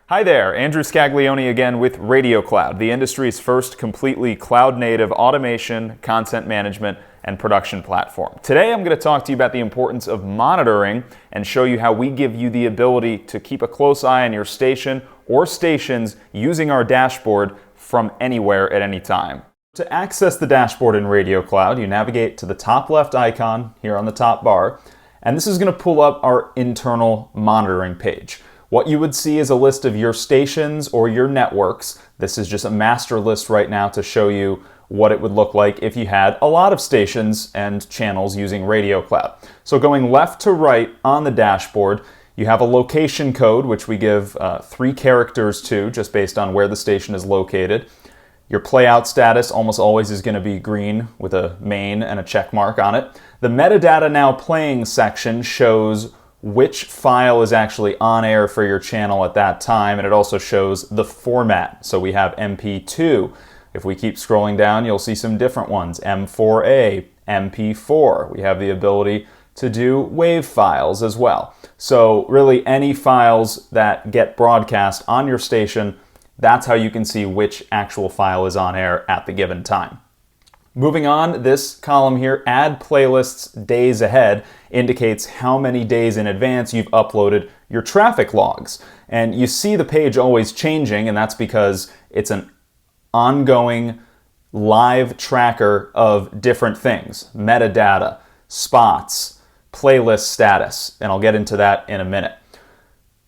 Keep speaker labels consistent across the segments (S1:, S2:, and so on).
S1: Hi there, Andrew Scaglione again with Radio.Cloud, the industry's first completely cloud-native automation, content management, and production platform. Today I'm going to talk to you about the importance of monitoring and show you how we give you the ability to keep a close eye on your station or stations using our dashboard from anywhere at any time. To access the dashboard in Radio.Cloud, you navigate to the top left icon here on the top bar, and this is going to pull up our internal monitoring page. What you would see is a list of your stations or your networks. This is just a master list right now to show you what it would look like if you had a lot of stations and channels using Radio.Cloud. So going left to right on the dashboard, you have a location code, which we give 3 characters to, just based on where the station is located. Your playout status almost always is going to be green with a main and a check mark on it. The metadata now playing section shows which file is actually on air for your channel at that time, and it also shows the format. So we have MP2. If we keep scrolling down, you'll see some different ones. M4A, MP4. We have the ability to do WAV files as well. So really any files that get broadcast on your station, that's how you can see which actual file is on air at the given time. Moving on, this column here, Add Playlists Days Ahead, indicates how many days in advance you've uploaded your traffic logs. And you see the page always changing, and that's because it's an ongoing live tracker of different things. Metadata, spots, playlist status, and I'll get into that in a minute.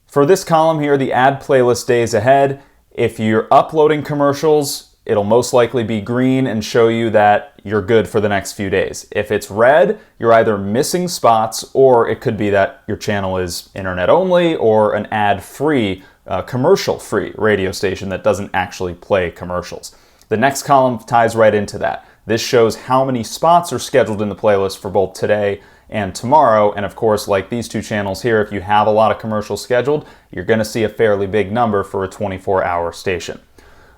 S1: For this column here, the Add Playlist Days Ahead, if you're uploading commercials, it'll most likely be green and show you that you're good for the next few days. If it's red, you're either missing spots, or it could be that your channel is internet only or an ad-free, commercial-free radio station that doesn't actually play commercials. The next column ties right into that. This shows how many spots are scheduled in the playlist for both today and tomorrow, and of course, like these 2 channels here, if you have a lot of commercials scheduled, you're going to see a fairly big number for a 24-hour station.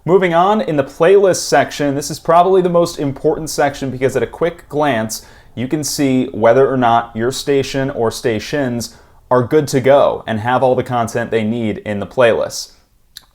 S1: Moving on, in the playlist section, this is probably the most important section because at a quick glance, you can see whether or not your station or stations are good to go and have all the content they need in the playlist.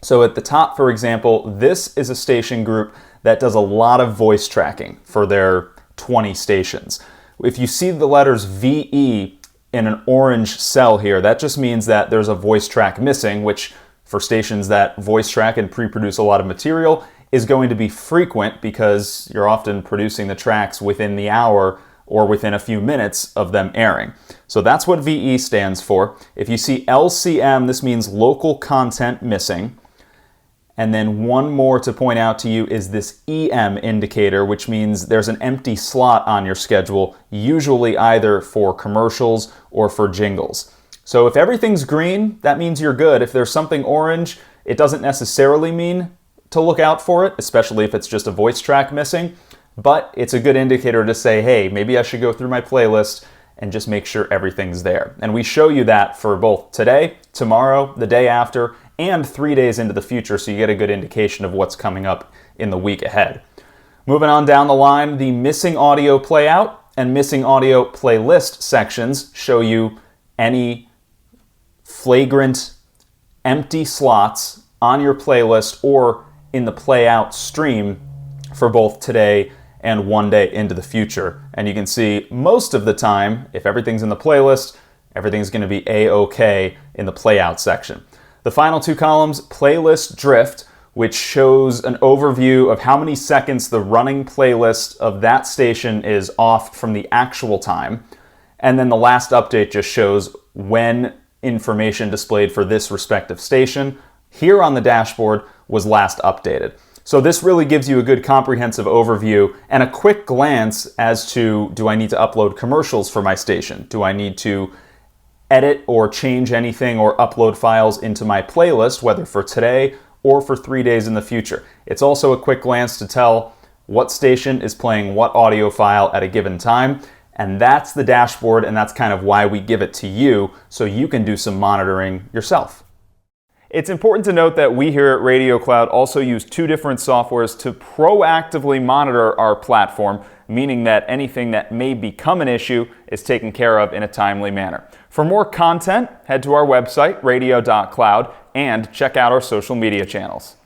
S1: So at the top, for example, this is a station group that does a lot of voice tracking for their 20 stations. If you see the letters VE in an orange cell here, that just means that there's a voice track missing, which for stations that voice track and pre-produce a lot of material is going to be frequent because you're often producing the tracks within the hour or within a few minutes of them airing. So that's what VE stands for. If you see LCM, this means local content missing. And then one more to point out to you is this EM indicator, which means there's an empty slot on your schedule, usually either for commercials or for jingles. So if everything's green, that means you're good. If there's something orange, it doesn't necessarily mean to look out for it, especially if it's just a voice track missing. But it's a good indicator to say, hey, maybe I should go through my playlist and just make sure everything's there. And we show you that for both today, tomorrow, the day after, and 3 days into the future, so you get a good indication of what's coming up in the week ahead. Moving on down the line, the missing audio playout and missing audio playlist sections show you any flagrant empty slots on your playlist or in the playout stream for both today and 1 day into the future. And you can see most of the time, if everything's in the playlist, everything's going to be A-OK in the playout section. The final 2 columns, playlist drift, which shows an overview of how many seconds the running playlist of that station is off from the actual time. And then the last update just shows when information displayed for this respective station here on the dashboard was last updated. So this really gives you a good comprehensive overview and a quick glance as to, do I need to upload commercials for my station? Do I need to edit or change anything or upload files into my playlist, whether for today or for 3 days in the future? It's also a quick glance to tell what station is playing what audio file at a given time. And that's the dashboard, and that's kind of why we give it to you, so you can do some monitoring yourself. It's important to note that we here at Radio.Cloud also use two different softwares to proactively monitor our platform, meaning that anything that may become an issue is taken care of in a timely manner. For more content, head to our website, Radio.Cloud, and check out our social media channels.